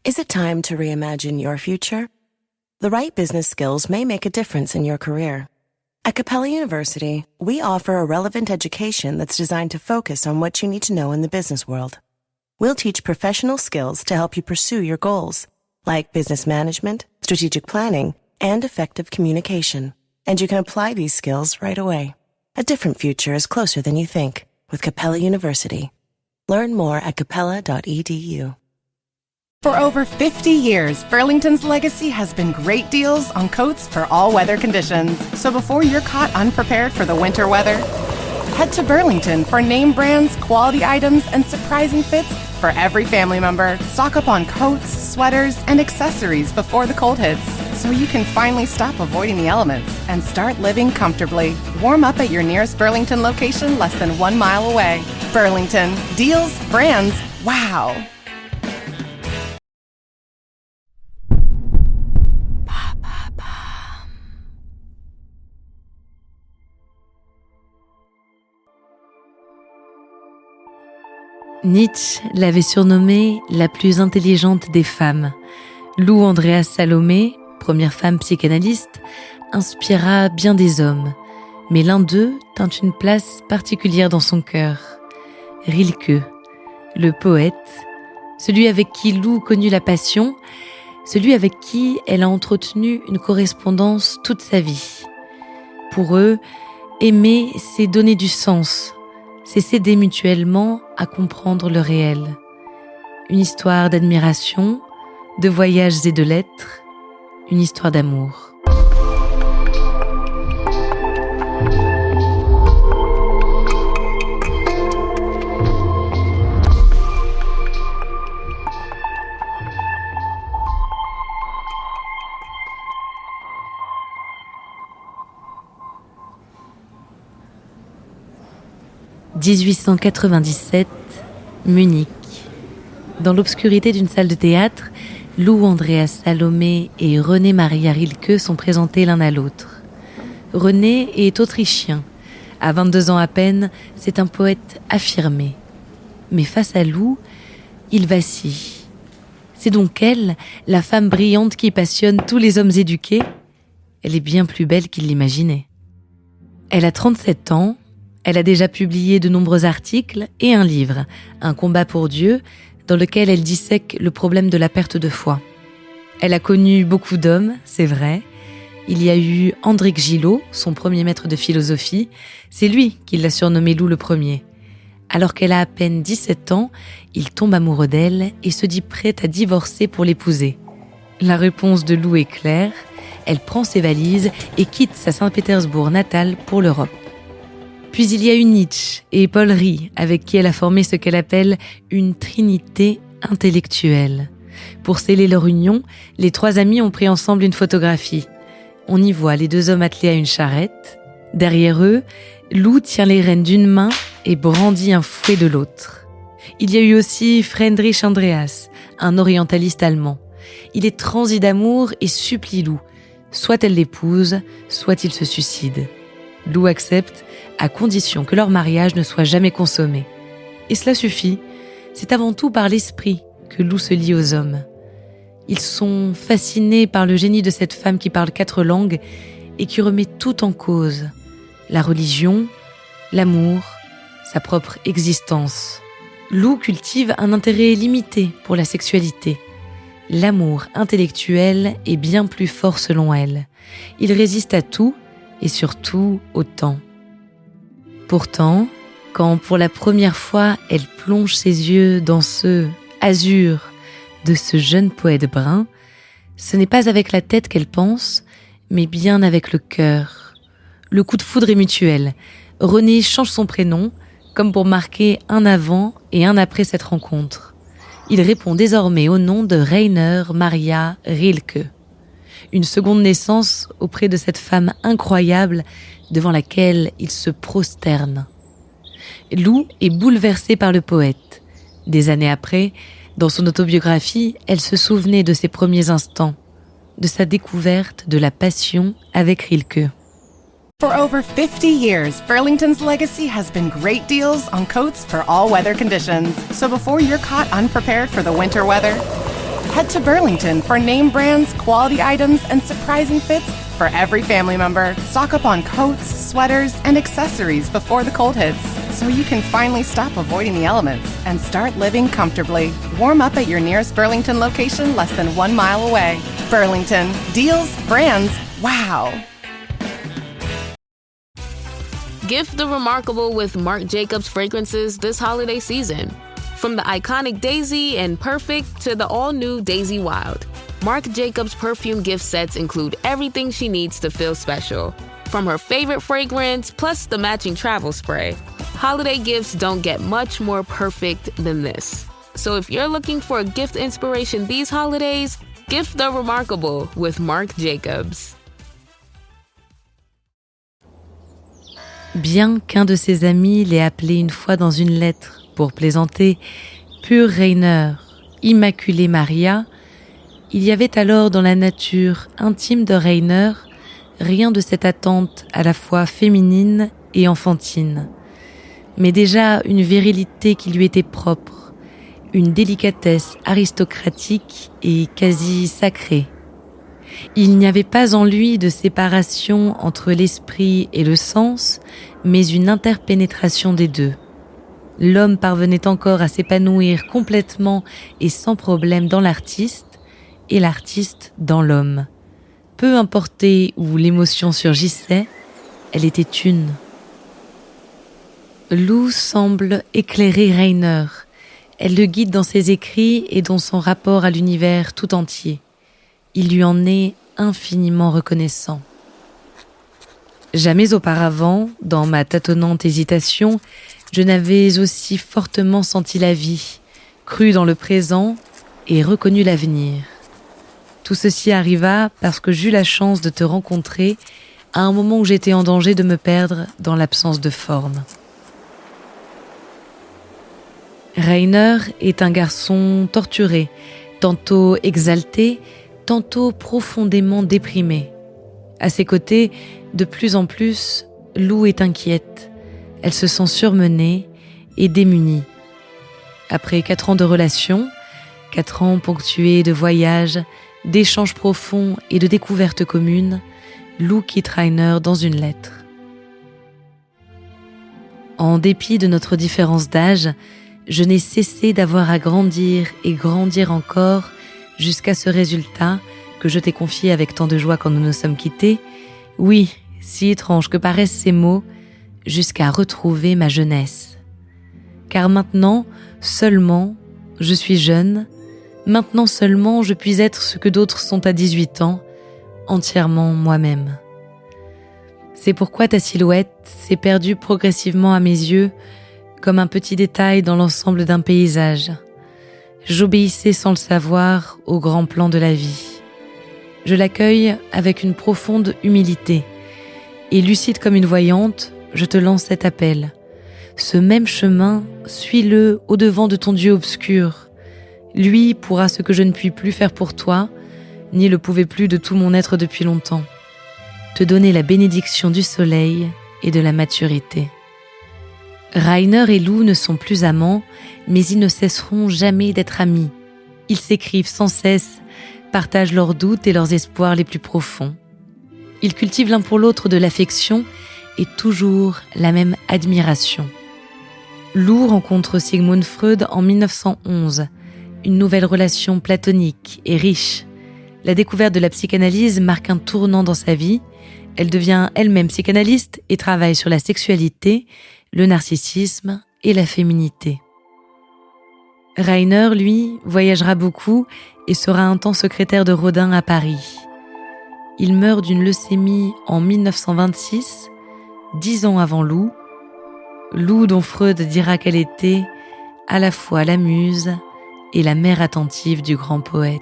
Is it time to reimagine your future? The right business skills may make a difference in your career. At Capella University, we offer a relevant education that's designed to focus on what you need to know in the business world. We'll teach professional skills to help you pursue your goals, like business management, strategic planning, and effective communication. And you can apply these skills right away. A different future is closer than you think with Capella University. Learn more at capella.edu. For over 50 years, Burlington's legacy has been great deals on coats for all weather conditions. So before you're caught unprepared for the winter weather, head to Burlington for name brands, quality items, and surprising fits for every family member. Stock up on coats, sweaters, and accessories before the cold hits, so you can finally stop avoiding the elements and start living comfortably. Warm up at your nearest Burlington location less than 1 mile away. Burlington. Deals, brands, wow! Nietzsche l'avait surnommée la plus intelligente des femmes. Lou Andréas Salomé, première femme psychanalyste, inspira bien des hommes, mais l'un d'eux tint une place particulière dans son cœur. Rilke, le poète, celui avec qui Lou connut la passion, celui avec qui elle a entretenu une correspondance toute sa vie. Pour eux, aimer, c'est donner du sens, c'est s'aider mutuellement à comprendre le réel. Une histoire d'admiration, de voyages et de lettres, une histoire d'amour. « 1897, Munich. Dans l'obscurité d'une salle de théâtre, Lou Andréas Salomé et René Maria Rilke sont présentés l'un à l'autre. René est autrichien. À 22 ans à peine, c'est un poète affirmé. Mais face à Lou, il vacille. C'est donc elle, la femme brillante qui passionne tous les hommes éduqués. Elle est bien plus belle qu'il l'imaginait. Elle a 37 ans. Elle a déjà publié de nombreux articles et un livre, Un combat pour Dieu, dans lequel elle dissèque le problème de la perte de foi. Elle a connu beaucoup d'hommes, c'est vrai. Il y a eu Andric Gillot, son premier maître de philosophie. C'est lui qui l'a surnommé Lou le premier. Alors qu'elle a à peine 17 ans, il tombe amoureux d'elle et se dit prête à divorcer pour l'épouser. La réponse de Lou est claire. Elle prend ses valises et quitte sa Saint-Pétersbourg natale pour l'Europe. Puis il y a eu Nietzsche et Paul Rie, avec qui elle a formé ce qu'elle appelle une trinité intellectuelle. Pour sceller leur union, les trois amis ont pris ensemble une photographie. On y voit les deux hommes attelés à une charrette. Derrière eux, Lou tient les rênes d'une main et brandit un fouet de l'autre. Il y a eu aussi Friedrich Andreas, un orientaliste allemand. Il est transi d'amour et supplie Lou. Soit elle l'épouse, soit il se suicide. Lou accepte, à condition que leur mariage ne soit jamais consommé. Et cela suffit, c'est avant tout par l'esprit que Lou se lie aux hommes. Ils sont fascinés par le génie de cette femme qui parle 4 langues et qui remet tout en cause. La religion, l'amour, sa propre existence. Lou cultive un intérêt limité pour la sexualité. L'amour intellectuel est bien plus fort selon elle. Il résiste à tout et surtout au temps. Pourtant, quand pour la première fois elle plonge ses yeux dans ce azur de ce jeune poète brun, ce n'est pas avec la tête qu'elle pense, mais bien avec le cœur. Le coup de foudre est mutuel. René change son prénom, comme pour marquer un avant et un après cette rencontre. Il répond désormais au nom de Rainer Maria Rilke. Une seconde naissance auprès de cette femme incroyable devant laquelle il se prosterne. Lou est bouleversée par le poète. Des années après, dans son autobiographie, elle se souvenait de ses premiers instants, de sa découverte de la passion avec Rilke. For over 50 years, Burlington's legacy has been great deals on coats for all weather conditions. So before you're caught unprepared for the winter weather, Head to Burlington for name brands, quality items, and surprising fits for every family member. Stock up on coats, sweaters, and accessories before the cold hits, so you can finally stop avoiding the elements and start living comfortably. Warm up at your nearest Burlington location less than 1 mile away. Burlington. Deals, brands, wow. Gift the remarkable with Marc Jacobs fragrances this holiday season. From the iconic Daisy and Perfect to the all-new Daisy Wild, Marc Jacobs perfume gift sets include everything she needs to feel special. From her favorite fragrance, plus the matching travel spray, holiday gifts don't get much more perfect than this. So if you're looking for a gift inspiration these holidays, gift the remarkable with Marc Jacobs. Bien qu'un de ses amis l'ait appelé une fois dans une lettre pour plaisanter « Pur Rainer, Immaculée Maria », il y avait alors dans la nature intime de Rainer rien de cette attente à la fois féminine et enfantine, mais déjà une virilité qui lui était propre, une délicatesse aristocratique et quasi sacrée. Il n'y avait pas en lui de séparation entre l'esprit et le sens, mais une interpénétration des deux. L'homme parvenait encore à s'épanouir complètement et sans problème dans l'artiste, et l'artiste dans l'homme. Peu importé où l'émotion surgissait, elle était une. Lou semble éclairer Rainer. Elle le guide dans ses écrits et dans son rapport à l'univers tout entier. Il lui en est infiniment reconnaissant. Jamais auparavant, dans ma tâtonnante hésitation, je n'avais aussi fortement senti la vie, cru dans le présent et reconnu l'avenir. Tout ceci arriva parce que j'eus la chance de te rencontrer à un moment où j'étais en danger de me perdre dans l'absence de forme. Rainer est un garçon torturé, tantôt exalté, tantôt profondément déprimé. À ses côtés, de plus en plus, Lou est inquiète. Elle se sent surmenée et démunie. Après 4 ans de relation, 4 ans ponctués de voyages, d'échanges profonds et de découvertes communes, Lou quitte Rainer dans une lettre. En dépit de notre différence d'âge, je n'ai cessé d'avoir à grandir et grandir encore jusqu'à ce résultat que je t'ai confié avec tant de joie quand nous nous sommes quittés. Oui, si étrange que paraissent ces mots, jusqu'à retrouver ma jeunesse. Car maintenant, seulement, je suis jeune, maintenant seulement je puis être ce que d'autres sont à 18 ans, entièrement moi-même. C'est pourquoi ta silhouette s'est perdue progressivement à mes yeux, comme un petit détail dans l'ensemble d'un paysage. J'obéissais sans le savoir au grand plan de la vie. Je l'accueille avec une profonde humilité, et lucide comme une voyante, je te lance cet appel. Ce même chemin, suis-le au-devant de ton Dieu obscur. Lui pourra ce que je ne puis plus faire pour toi, ni le pouvais plus de tout mon être depuis longtemps. Te donner la bénédiction du soleil et de la maturité. Rainer et Lou ne sont plus amants, mais ils ne cesseront jamais d'être amis. Ils s'écrivent sans cesse, partagent leurs doutes et leurs espoirs les plus profonds. Ils cultivent l'un pour l'autre de l'affection et toujours la même admiration. Lou rencontre Sigmund Freud en 1911, une nouvelle relation platonique et riche. La découverte de la psychanalyse marque un tournant dans sa vie. Elle devient elle-même psychanalyste et travaille sur la sexualité, le narcissisme et la féminité. Rainer, lui, voyagera beaucoup et sera un temps secrétaire de Rodin à Paris. Il meurt d'une leucémie en 1926, 10 ans avant Lou. Lou dont Freud dira qu'elle était à la fois la muse et la mère attentive du grand poète.